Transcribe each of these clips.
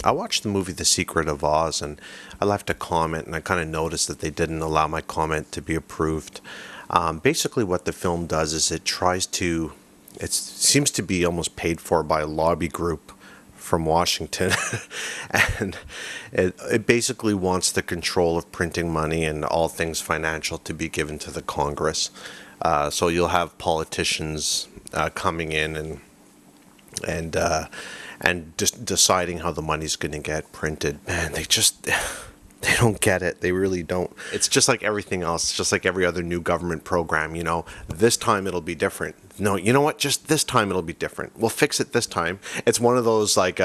I watched the movie The Secret of Oz, and I left a comment, and I kind of noticed that they didn't allow my comment to be approved. Basically, what the film does is it seems to be almost paid for by a lobby group from Washington, and it basically wants the control of printing money and all things financial to be given to the Congress. So you'll have politicians coming in and just deciding how the money's going to get printed. Man, they don't get it. They really don't. It's just like everything else. It's just like every other new government program, This time it'll be different. No, you know what? Just this time it'll be different. We'll fix it this time. It's one of those like,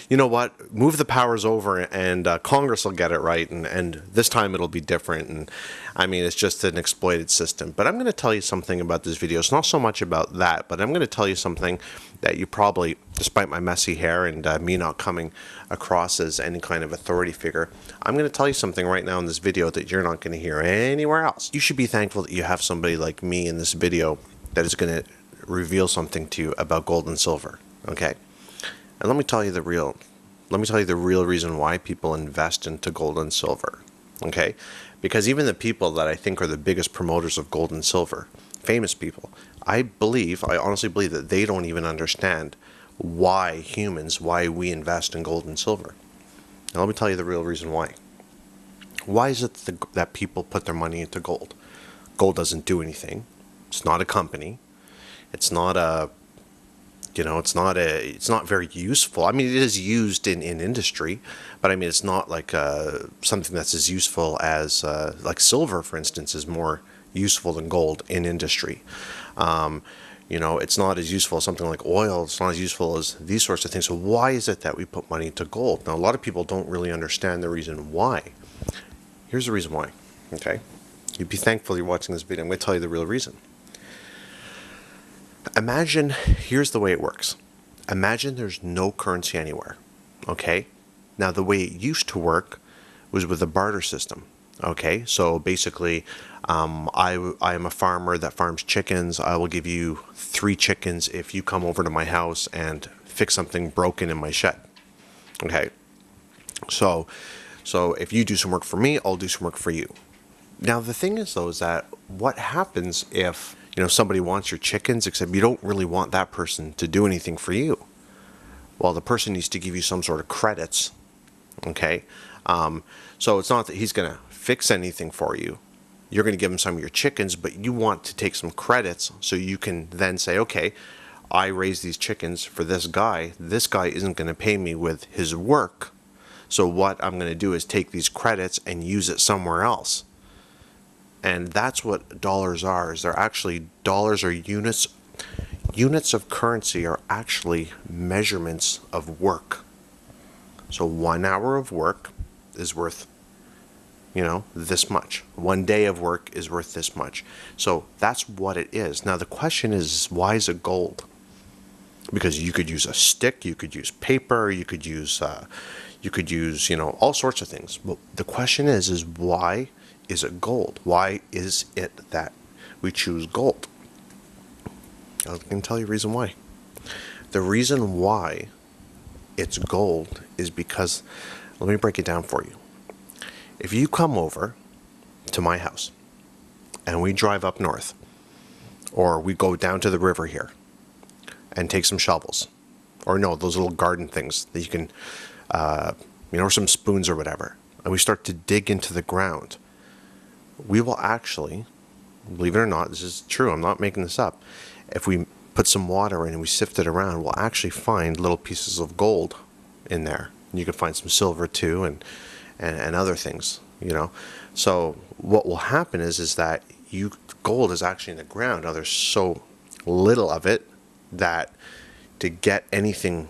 you know what? Move the powers over and Congress will get it right. And this time it'll be different. And I mean, it's just an exploited system. But I'm going to tell you something about this video. It's not so much about that, but I'm going to tell you something that you probably, despite my messy hair and me not coming across as any kind of authority figure, I'm going to tell you something right now in this video that you're not going to hear anywhere else. You should be thankful that you have somebody like me in this video that is going to reveal something to you about gold and silver, okay? And let me tell you the real reason why people invest into gold and silver, okay? Because even the people that I think are the biggest promoters of gold and silver, famous people, I honestly believe that they don't even understand why we invest in gold and silver. And let me tell you the real reason why. Why is it that people put their money into gold? Gold doesn't do anything. It's not a company. It's not it's not very useful. I mean, it is used in industry, but I mean, it's not like something that's as useful as like silver, for instance, is more useful than gold in industry. It's not as useful as something like oil. It's not as useful as these sorts of things. So why is it that we put money into gold? Now, a lot of people don't really understand the reason why. Here's the reason why, okay? You'd be thankful you're watching this video. I'm going to tell you the real reason. Imagine, here's the way it works. Imagine there's no currency anywhere, okay? Now, the way it used to work was with a barter system, okay? So basically, I am a farmer that farms chickens. I will give you 3 chickens if you come over to my house and fix something broken in my shed, okay? So if you do some work for me, I'll do some work for you. Now, the thing is, though, is that what happens if somebody wants your chickens, except you don't really want that person to do anything for you? Well, the person needs to give you some sort of credits, okay? So it's not that he's going to fix anything for you. You're going to give him some of your chickens, but you want to take some credits so you can then say, okay, I raised these chickens for this guy. This guy isn't going to pay me with his work. So what I'm going to do is take these credits and use it somewhere else. And that's what dollars are. Dollars are units. Units of currency are actually measurements of work. So 1 hour of work is worth, this much. 1 day of work is worth this much. So that's what it is. Now the question is, why is it gold? Because you could use a stick, you could use paper, you could use all sorts of things. But the question is why is it gold? Why is it that we choose gold? I can tell you the reason why. The reason why it's gold is because, let me break it down for you. If you come over to my house and we drive up north, or we go down to the river here and take some shovels, or no, those little garden things that you can, or some spoons or whatever, and we start to dig into the ground, we will actually, believe it or not, this is true, I'm not making this up, if we put some water in and we sift it around, we'll actually find little pieces of gold in there. And you can find some silver too, and other things, So what will happen is that gold is actually in the ground. Now there's so little of it that to get anything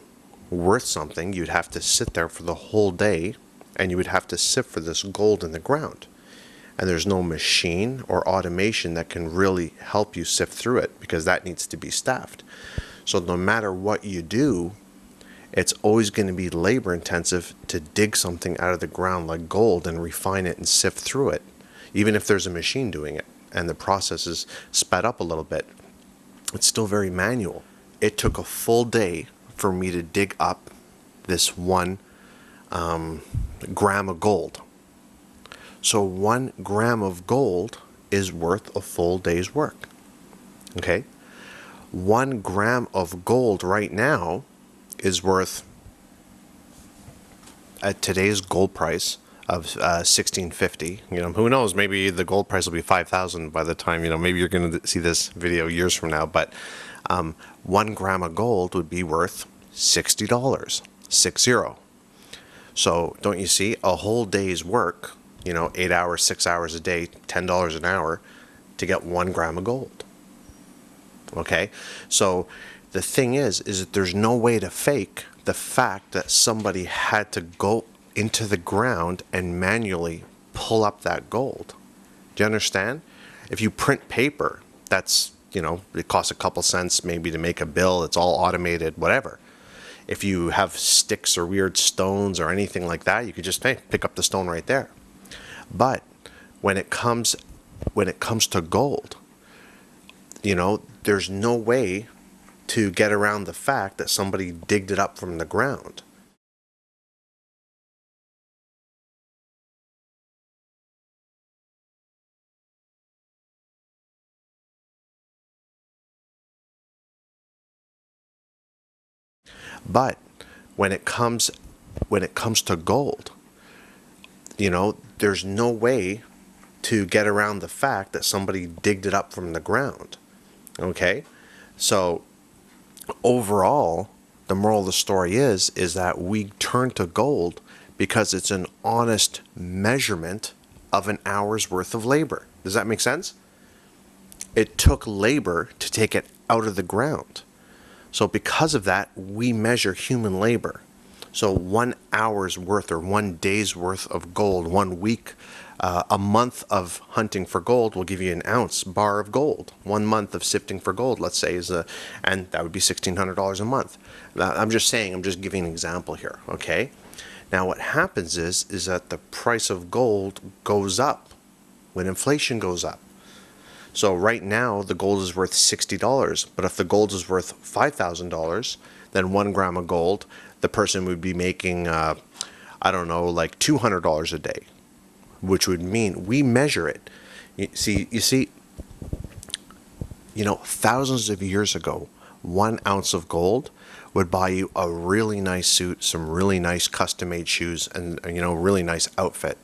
worth something, you'd have to sit there for the whole day and you would have to sift for this gold in the ground. And there's no machine or automation that can really help you sift through it, because that needs to be staffed. So no matter what you do, it's always going to be labor intensive to dig something out of the ground like gold and refine it and sift through it, even if there's a machine doing it and the process is sped up a little bit. It's still very manual. It took a full day for me to dig up this one gram of gold. So 1 gram of gold is worth a full day's work. Okay? 1 gram of gold right now is worth, at today's gold price of 1650. Who knows? Maybe the gold price will be 5,000 by the time, maybe you're going to see this video years from now. But 1 gram of gold would be worth $60, 60. So don't you see, a whole day's work, 8 hours, 6 hours a day, $10 an hour to get 1 gram of gold. Okay, so the thing is that there's no way to fake the fact that somebody had to go into the ground and manually pull up that gold. Do you understand? If you print paper, that's, it costs a couple cents maybe to make a bill. It's all automated, whatever. If you have sticks or weird stones or anything like that, you could just pick up the stone right there. But when it comes to gold, there's no way to get around the fact that somebody digged it up from the ground. But when it comes to gold, there's no way to get around the fact that somebody digged it up from the ground. Okay? So overall, the moral of the story is that we turn to gold because it's an honest measurement of an hour's worth of labor. Does that make sense? It took labor to take it out of the ground. So because of that, we measure human labor. So 1 hour's worth or 1 day's worth of gold, 1 week, a month of hunting for gold will give you an ounce bar of gold. 1 month of sifting for gold, let's say, and that would be $1,600 a month. I'm just giving an example here, okay? Now what happens is that the price of gold goes up when inflation goes up. So right now the gold is worth $60, but if the gold is worth $5,000, then 1 gram of gold, the person would be making, like $200 a day, which would mean we measure it. You see, thousands of years ago, 1 ounce of gold would buy you a really nice suit, some really nice custom-made shoes, and really nice outfit.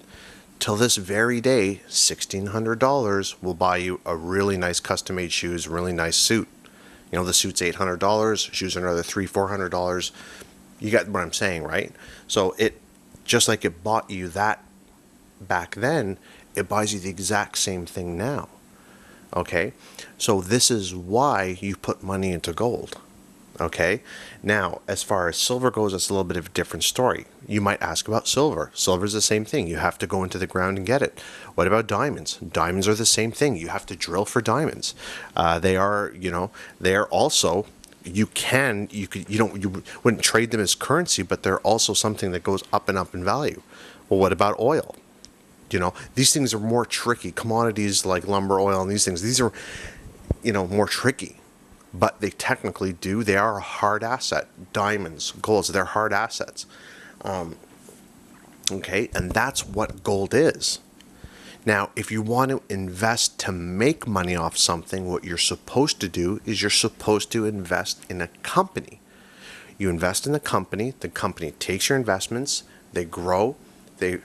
Till this very day, $1,600 will buy you a really nice custom-made shoes, really nice suit. The suit's $800, shoes are another $300-400. You got what I'm saying, right? So it, just like it bought you that back then, it buys you the exact same thing now. Okay? So this is why you put money into gold. Okay? Now, as far as silver goes, it's a little bit of a different story. You might ask about silver. Silver is the same thing. You have to go into the ground and get it. What about diamonds? Diamonds are the same thing. You have to drill for diamonds. They are also, you wouldn't trade them as currency, but they're also something that goes up and up in value. Well, what about oil? These things are more tricky. Commodities like lumber, oil, and these are, more tricky. But they technically they are a hard asset. Diamonds, golds, they're hard assets. Okay, and that's what gold is. Now, if you want to invest to make money off something, what you're supposed to do is you're supposed to invest in a company. You invest in the company takes your investments, they grow, they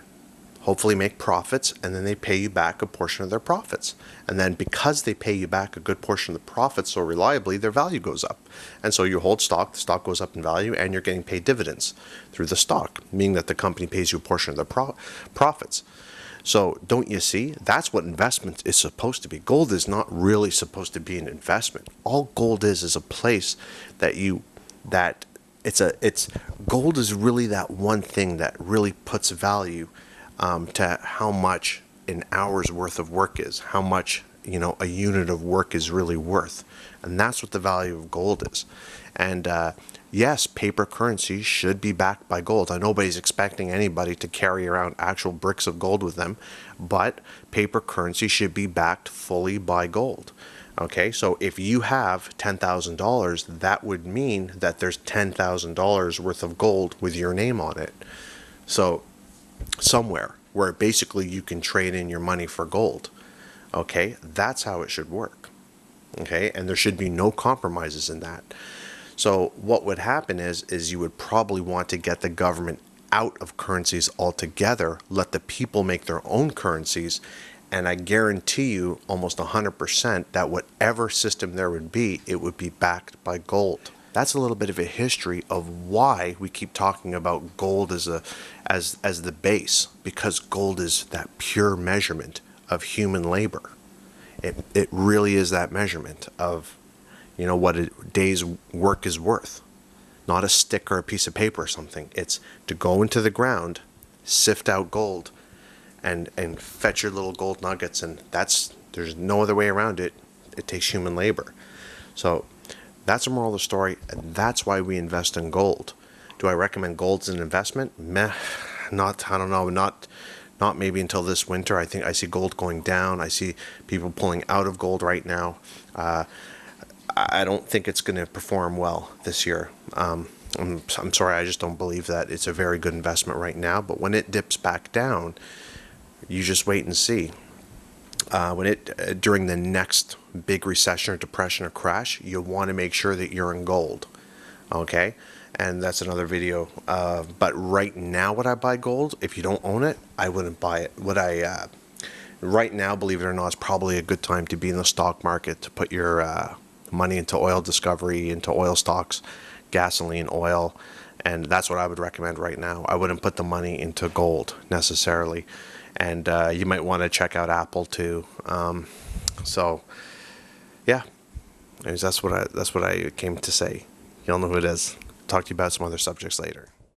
hopefully make profits, and then they pay you back a portion of their profits. And then because they pay you back a good portion of the profits so reliably, their value goes up. And so you hold stock, the stock goes up in value, and you're getting paid dividends through the stock, meaning that the company pays you a portion of the profits. So don't you see? That's what investment is supposed to be. Gold is not really supposed to be an investment. All gold is a place gold is really that one thing that really puts value to how much an hour's worth of work is, how much a unit of work is really worth. And that's what the value of gold is. And yes, paper currency should be backed by gold. Nobody's expecting anybody to carry around actual bricks of gold with them, but paper currency should be backed fully by gold. Okay, so if you have $10,000, that would mean that there's $10,000 worth of gold with your name on it. So somewhere where basically you can trade in your money for gold. Okay, that's how it should work. Okay, and there should be no compromises in that. So what would happen is you would probably want to get the government out of currencies altogether, let the people make their own currencies, and I guarantee you almost 100% that whatever system there would be, it would be backed by gold. That's a little bit of a history of why we keep talking about gold as the base, because gold is that pure measurement of human labor. It really is that measurement of, what a day's work is worth. Not a stick or a piece of paper or something. It's to go into the ground, sift out gold, and fetch your little gold nuggets, and there's no other way around it. It takes human labor. So that's the moral of the story, and that's why we invest in gold. Do I recommend gold as an investment? Meh, I don't know, not maybe until this winter. I think I see gold going down. I see people pulling out of gold right now. I don't think it's going to perform well this year. I'm sorry, I just don't believe that it's a very good investment right now. But when it dips back down, you just wait and see. During the next big recession or depression or crash, you'll want to make sure that you're in gold. Okay, and that's another video. But right now, would I buy gold? If you don't own it, I wouldn't buy it. Right now, believe it or not, it's probably a good time to be in the stock market, to put your money into oil discovery, into oil stocks, gasoline, oil, and that's what I would recommend right now. I wouldn't put the money into gold necessarily, and you might want to check out Apple too. So, yeah, anyways, that's what I came to say. You'll know who it is. Talk to you about some other subjects later.